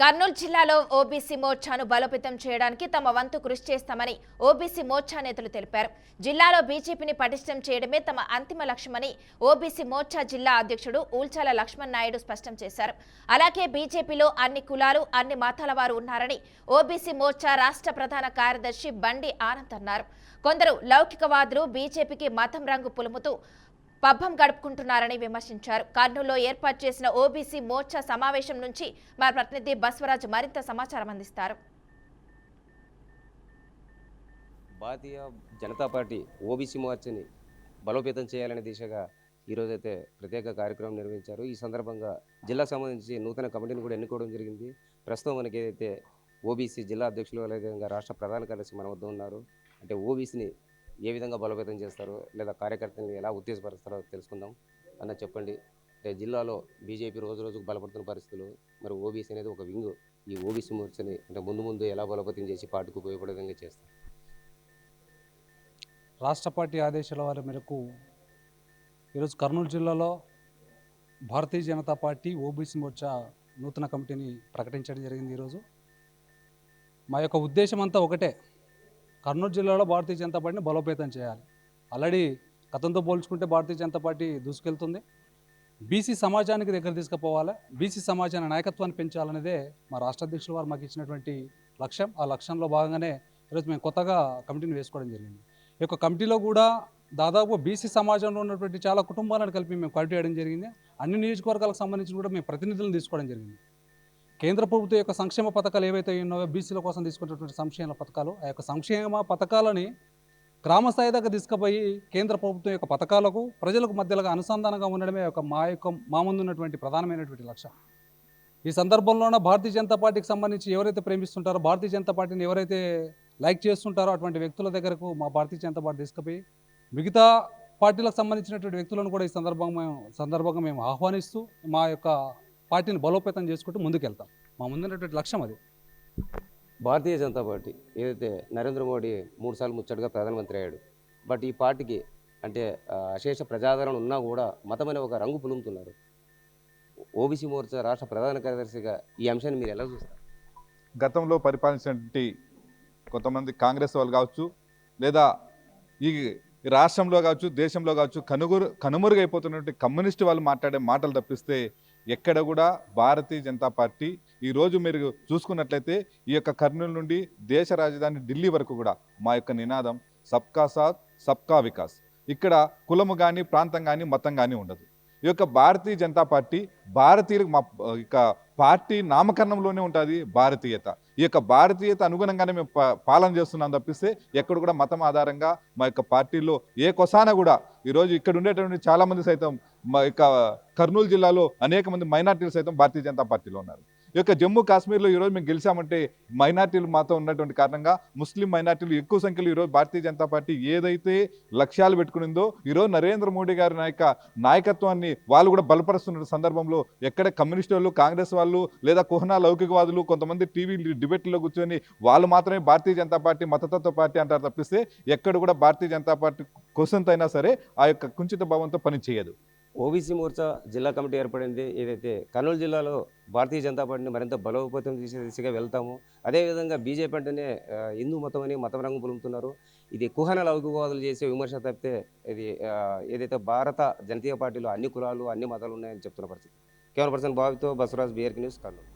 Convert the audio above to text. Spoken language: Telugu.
కర్నూలు జిల్లాలో ఓబీసీ మోర్చాను బలోపేతం చేయడానికి తమ వంతు కృషి చేస్తామని ఓబీసీ మోర్చా నేతలు తెలిపారు. జిల్లాలో బీజేపీని పటిష్టం చేయడమే తమ అంతిమ లక్ష్యమని ఓబీసీ మోర్చా జిల్లా అధ్యక్షుడు ఊల్చాల లక్ష్మణ్ నాయుడు స్పష్టం చేశారు. అలాగే బీజేపీలో అన్ని కులాలు, అన్ని మతాల వారు ఉన్నారని ఓబీసీ మోర్చా రాష్ట్ర ప్రధాన కార్యదర్శి బండి ఆనంద్ అన్నారు. కొందరు లౌకికవాదులు బీజేపీకి మతం రంగు పులుముతూ పబ్బం గడుపుకుంటున్నారని విమర్శించారు. కర్నూలులో ఏర్పాటు చేసిన ఓబీసీ మోర్చా సమావేశం నుంచి మా ప్రతినిధి బస్వరాజ్ మరింత సమాచారం అందిస్తారు. భారతీయ జనతా పార్టీ ఓబీసీ మోర్చాని బలోపేతం చేయాలనే దిశగా ఈరోజైతే ప్రత్యేక కార్యక్రమం నిర్వహించారు. ఈ సందర్భంగా జిల్లాకు సంబంధించి నూతన కమిటీని కూడా ఎన్నుకోవడం జరిగింది. ప్రస్తుతం మనకి ఏదైతే ఓబీసీ జిల్లా అధ్యక్షులు అదేవిధంగా రాష్ట్ర ప్రధాన కార్యదర్శి మన వద్ద ఉన్నారు. అంటే ఓబీసీని ఏ విధంగా బలోపేతం చేస్తారో లేదా కార్యకర్తలను ఎలా ఉత్తేజపరుస్తారో తెలుసుకుందాం. అన్న చెప్పండి, అంటే జిల్లాలో బీజేపీ రోజు రోజుకు బలపడుతున్న పరిస్థితులు, మరి ఓబీసీ అనేది ఒక వింగ్, ఈ ఓబీసీ మోర్చాని అంటే ముందు ఎలా బలోపేతం చేసి పార్టీకి ఉపయోగపడే విధంగా చేస్తారు? రాష్ట్ర పార్టీ ఆదేశాల వారి మేరకు ఈరోజు కర్నూలు జిల్లాలో భారతీయ జనతా పార్టీ ఓబీసీ మోర్చా నూతన కమిటీని ప్రకటించడం జరిగింది. ఈరోజు మా యొక్క ఉద్దేశం అంతా ఒకటే, కర్నూలు జిల్లాలో భారతీయ జనతా పార్టీని బలోపేతం చేయాలి. ఆల్రెడీ గతంతో పోల్చుకుంటే భారతీయ జనతా పార్టీ దూసుకెళ్తుంది. బీసీ సమాజానికి దగ్గర తీసుకుపోవాలి, బీసీ సమాజాన్ని నాయకత్వాన్ని పెంచాలనేదే మా రాష్ట్ర అధ్యక్షుల వారు మాకు ఇచ్చినటువంటి లక్ష్యం. ఆ లక్ష్యంలో భాగంగానే ఈరోజు మేము కొత్తగా కమిటీని వేసుకోవడం జరిగింది. ఈ యొక్క కమిటీలో కూడా దాదాపు బీసీ సమాజంలో ఉన్నటువంటి చాలా కుటుంబాలను కలిపి మేము కమిటీ వేయడం జరిగింది. అన్ని నియోజకవర్గాలకు సంబంధించి కూడా మేము ప్రతినిధులను తీసుకోవడం జరిగింది. కేంద్ర ప్రభుత్వం యొక్క సంక్షేమ పథకాలు ఏవైతే ఉన్నాయో బీసీల కోసం తీసుకున్నటువంటి సంక్షేమ పథకాలు, ఆ యొక్క సంక్షేమ పథకాలని గ్రామ స్థాయి దాకా తీసుకుపోయి కేంద్ర ప్రభుత్వం యొక్క పథకాలకు ప్రజలకు మధ్యలో అనుసంధానంగా ఉండడమే మా ముందున్నటువంటి ప్రధానమైనటువంటి లక్ష్యం. ఈ సందర్భంలోనే భారతీయ జనతా పార్టీకి సంబంధించి ఎవరైతే ప్రేమిస్తుంటారో, భారతీయ జనతా పార్టీని ఎవరైతే లైక్ చేస్తుంటారో అటువంటి వ్యక్తుల దగ్గరకు మా భారతీయ జనతా పార్టీ తీసుకుపోయి మిగతా పార్టీలకు సంబంధించినటువంటి వ్యక్తులను కూడా ఈ సందర్భంగా మేము ఆహ్వానిస్తూ మా యొక్క పార్టీని బలోపేతం చేసుకుంటూ ముందుకెళ్తాం. మా ముందున్నటువంటి లక్ష్యం అది. భారతీయ జనతా పార్టీ ఏదైతే నరేంద్ర మోడీ 3 సార్లు ముచ్చటగా ప్రధానమంత్రి అయ్యాడు, బట్ ఈ పార్టీకి అంటే అశేష ప్రజాదరణ ఉన్నా కూడా మతం అనే ఒక రంగు పులుముతున్నారు. ఓబీసీ మోర్చా రాష్ట్ర ప్రధాన కార్యదర్శిగా ఈ అంశాన్ని మీరు ఎలా చూస్తారు? గతంలో పరిపాలించినటువంటి కొంతమంది కాంగ్రెస్ వాళ్ళు కావచ్చు, లేదా ఈ రాష్ట్రంలో కావచ్చు, దేశంలో కావచ్చు కనుమరుగైపోతున్నటువంటి కమ్యూనిస్టు వాళ్ళు మాట్లాడే మాటలు తప్పిస్తే ఎక్కడ కూడా భారతీయ జనతా పార్టీ ఈరోజు మీరు చూసుకున్నట్లయితే ఈ యొక్క కర్నూలు నుండి దేశ రాజధాని ఢిల్లీ వరకు కూడా మా యొక్క నినాదం సబ్కా సాత్ సబ్కా వికాస్. ఇక్కడ కులము కానీ, ప్రాంతం కానీ, మతం కానీ ఉండదు. ఈ యొక్క భారతీయ జనతా పార్టీ భారతీయులకు మా ఇక పార్టీ నామకరణంలోనే ఉంటుంది భారతీయత. ఈ యొక్క భారతీయత అనుగుణంగానే మేము పాలన చేస్తున్నాం తప్పిస్తే ఎక్కడ కూడా మతం ఆధారంగా మా యొక్క పార్టీలో ఏ కొసాన కూడా ఈరోజు ఇక్కడ ఉండేటువంటి చాలామంది సైతం మా యొక్క కర్నూలు జిల్లాలో అనేక మంది మైనార్టీలు సైతం భారతీయ జనతా పార్టీలో ఉన్నారు. ఈ యొక్క జమ్మూ కాశ్మీర్లో ఈరోజు మేము గెలిచామంటే మైనార్టీలు మాతో ఉన్నటువంటి కారణంగా ముస్లిం మైనార్టీలు ఎక్కువ సంఖ్యలో ఈరోజు భారతీయ జనతా పార్టీ ఏదైతే లక్ష్యాలు పెట్టుకునిందో ఈరోజు నరేంద్ర మోడీ గారి నాయకత్వాన్ని వాళ్ళు కూడా బలపరుస్తున్న సందర్భంలో ఎక్కడ కమ్యూనిస్టు వాళ్ళు, కాంగ్రెస్ వాళ్ళు లేదా కుహనా లౌకికవాదులు కొంతమంది టీవీ డిబేట్లో కూర్చొని వాళ్ళు మాత్రమే భారతీయ జనతా పార్టీ మతతత్వ పార్టీ అంటారు తప్పిస్తే ఎక్కడ కూడా భారతీయ జనతా పార్టీ కోసంతైనా సరే ఆ యొక్క కుంచిత భావంతో పని చేయదు. ఓబీసీ మోర్చా జిల్లా కమిటీ ఏర్పడింది. ఏదైతే కర్నూలు జిల్లాలో భారతీయ జనతా పార్టీని మరింత బలోపేతం చేసే దిశగా వెళ్తాము. అదేవిధంగా బీజేపీ అంటేనే హిందూ మతం అని మతం రంగు పులుముతున్నారు. ఇది కుహన లౌకికవాదులు చేసే విమర్శ తప్పితే ఇది ఏదైతే భారత జనతా పార్టీలో అన్ని కులాలు, అన్ని మతాలు ఉన్నాయని చెప్తున్న పరిస్థితి. కెమెరా పర్సన్ బాబుతో బస్వరాజ్, BRK న్యూస్, కర్నూలు.